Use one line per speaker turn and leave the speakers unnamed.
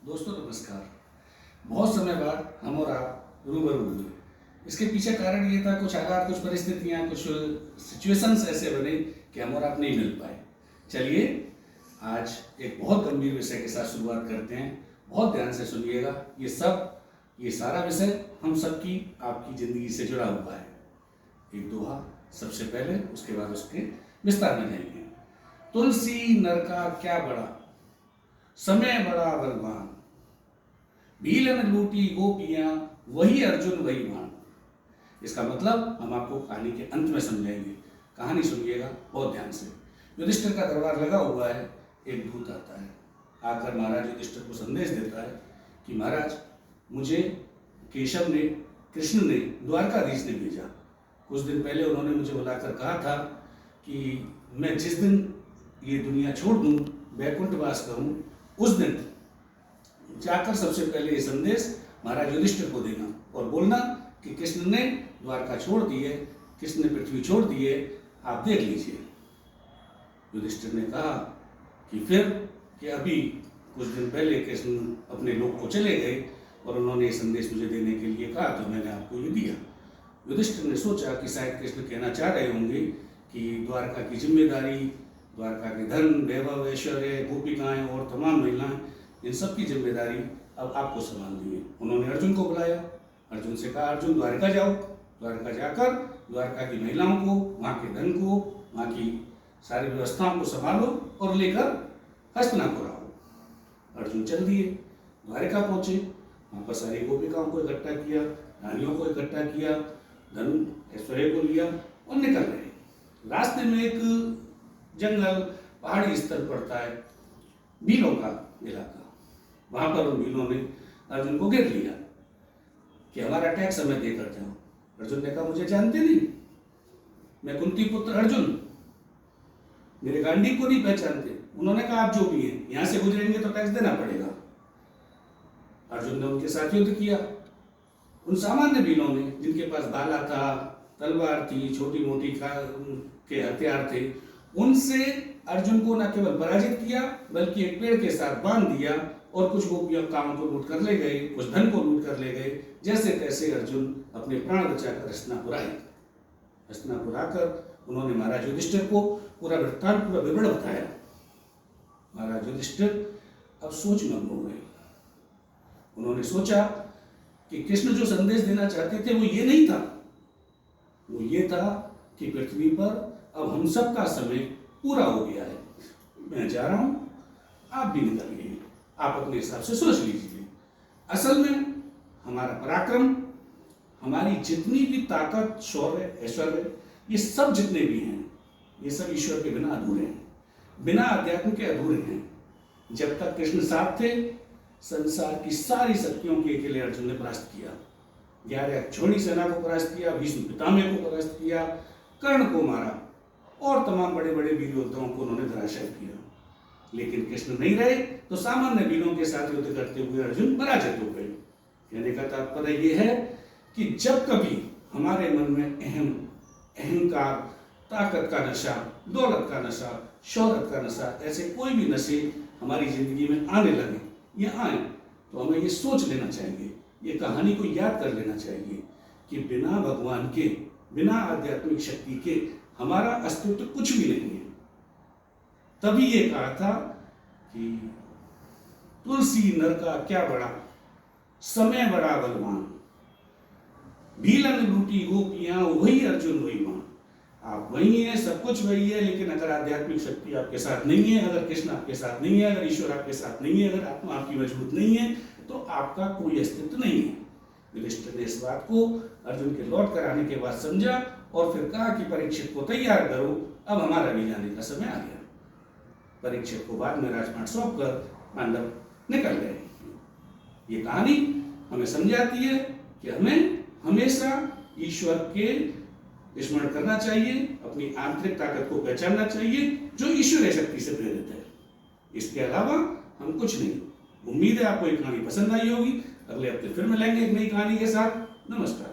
दोस्तों नमस्कार। बहुत समय बाद हम और आप रूबरू हुए। इसके पीछे कारण ये था, कुछ हालात, कुछ परिस्थितियाँ, कुछ सिचुएशंस ऐसे बने कि हम और आप नहीं मिल पाए। चलिए आज एक बहुत गंभीर विषय के साथ शुरुआत करते हैं। बहुत ध्यान से सुनिएगा। ये सारा विषय हम सबकी, आपकी ज़िंदगी से जुड़ा हुआ है। एक दोहा सबसे पहले, उसके बाद उसके विस्तार में जाएंगे। तुलसी नर का क्या बड़ा, समय बड़ा बलवान, भीलन लूटी गोपियां, वही अर्जुन वही बाण। इसका मतलब हम आपको कहानी के अंत में समझाएंगे। कहानी सुनिएगा बहुत ध्यान से। युधिष्ठिर का दरबार लगा हुआ है। एक दूत आता है, आकर महाराज युधिष्ठिर को संदेश देता है कि महाराज, मुझे केशव ने, कृष्ण ने, द्वारकाधीश ने भेजा। कुछ दिन पहले उन्होंने मुझे बुलाकर कहा था कि मैं जिस दिन ये दुनिया छोड़ दूं, वैकुंठवास करूं, उस दिन जाकर सबसे पहले ये संदेश महाराज युधिष्ठिर को देना और बोलना कि कृष्ण ने द्वारका छोड़ दी है, कृष्ण ने पृथ्वी छोड़ दी है, आप देख लीजिए। युधिष्ठिर ने कहा कि फिर कि अभी कुछ दिन पहले कृष्ण अपने लोक को चले गए और उन्होंने ये संदेश मुझे देने के लिए कहा, तो मैंने आपको ये दिया। युधिष्ठिर ने सोचा कि शायद कृष्ण कहना चाह रहे होंगे कि द्वारका की जिम्मेदारी, द्वारका के धन, वैभव, ऐश्वर्य, गोपिकाएं और तमाम महिलाएं, इन सब की जिम्मेदारी अब आपको संभालनी है। उन्होंने अर्जुन को बुलाया। अर्जुन से कहा, अर्जुन द्वारका जाओ, द्वारका जाकर द्वारका की महिलाओं को, वहाँ के धन को, वहाँ की सारी व्यवस्थाओं को संभालो और लेकर हस्तिनापुर आओ। अर्जुन चल दिए, द्वारका पहुँचे। वहाँ पर सारी गोपिकाओं को इकट्ठा किया, रानियों को इकट्ठा किया, धन ऐश्वर्य को लिया और निकल रहे। रास्ते में एक जंगल, पहाड़ी स्थल पड़ता है, भीलों का इलाका। वहां पर उन भीलों ने अर्जुन को घेर लिया कि हमारा टैक्स हमें देकर जाओ। अर्जुन ने कहा, मुझे जानते नहीं, मैं कुंती पुत्र अर्जुन, मेरे गांडी को नहीं पहचानते। उन्होंने कहा, आप जो भी हैं, यहां से गुजरेंगे तो टैक्स देना पड़ेगा। अर्जुन ने उनके साथ युद्ध किया। उन सामान्य भीलों ने, जिनके पास भाला था, तलवार थी, छोटी मोटी के हथियार थे, उनसे अर्जुन को न केवल पराजित किया बल्कि एक पेड़ के साथ बांध दिया और कुछ गोपिकाओं को लूट कर ले गए, कुछ धन को लूट कर ले गए। जैसे तैसे अर्जुन अपने प्राण बचाकर हस्तिनापुर आए। हस्तिनापुर आकर उन्होंने महाराज युधिष्ठिर को पूरा वृत्तांत, पूरा विवरण बताया। महाराज युधिष्ठिर अब सोच में हो गए। उन्होंने सोचा कि कृष्ण जो संदेश देना चाहते थे वो ये नहीं था, वो ये था कि पृथ्वी पर अब हम सब का समय पूरा हो गया है, मैं जा रहा हूं, आप भी निकल गए, आप अपने हिसाब से सोच लीजिए। असल में हमारा पराक्रम, हमारी जितनी भी ताकत, शौर्य, ऐश्वर्य, ये सब जितने भी हैं, ये सब ईश्वर के बिना अधूरे हैं, बिना अध्यात्म के अधूरे हैं। जब तक कृष्ण साथ थे, संसार की सारी शक्तियों के अकेले अर्जुन ने परास्त किया। 11 अक्षौहिणी सेना को परास्त किया, भीष्म पितामह को परास्त किया, कर्ण को मारा और तमाम बड़े बड़े वीर योद्धाओं को उन्होंने धराशायी किया। लेकिन कृष्ण नहीं रहे तो सामान्य वीरों के साथ युद्ध करते हुए अर्जुन पराजित हो गए। कहने का तात्पर्य यह है कि जब कभी हमारे मन में अहंकार, ताकत का नशा, दौलत का नशा, शौहरत का नशा, ऐसे कोई भी नशे हमारी जिंदगी में आने लगे या आए, तो हमें ये सोच लेना चाहिए, ये कहानी को याद कर लेना चाहिए कि बिना भगवान के, बिना आध्यात्मिक शक्ति के हमारा अस्तित्व कुछ भी नहीं है। तभी ये कहा था कि तुलसी नर का क्या बड़ा, समय बड़ा बलवान, भीलन लूटी गोपियां, वही अर्जुन वही बाण। आप वही हैं, सब कुछ वही है, लेकिन अगर आध्यात्मिक शक्ति आपके साथ नहीं है, अगर कृष्ण आपके साथ नहीं है, अगर ईश्वर आपके साथ नहीं है, अगर आत्मा आपकी मजबूत नहीं है, तो आपका कोई अस्तित्व नहीं है। युधिष्ठिर ने इस बात को अर्जुन के लौट कर आने के बाद समझा और फिर कहा कि परीक्षित को तैयार करो, अब हमारा भी जाने का समय आ गया। परीक्षित को बाद में राजपाट सौंप कर पांडव निकल गए। ये कहानी हमें समझाती है कि हमें हमेशा ईश्वर के स्मरण करना चाहिए, अपनी आंतरिक ताकत को पहचानना चाहिए जो ईश्वरीय शक्ति से प्रेरित है। इसके अलावा हम कुछ नहीं। उम्मीद है आपको ये कहानी पसंद आई होगी। अगले हफ्ते फिर मिलेंगे एक नई कहानी के साथ। नमस्कार।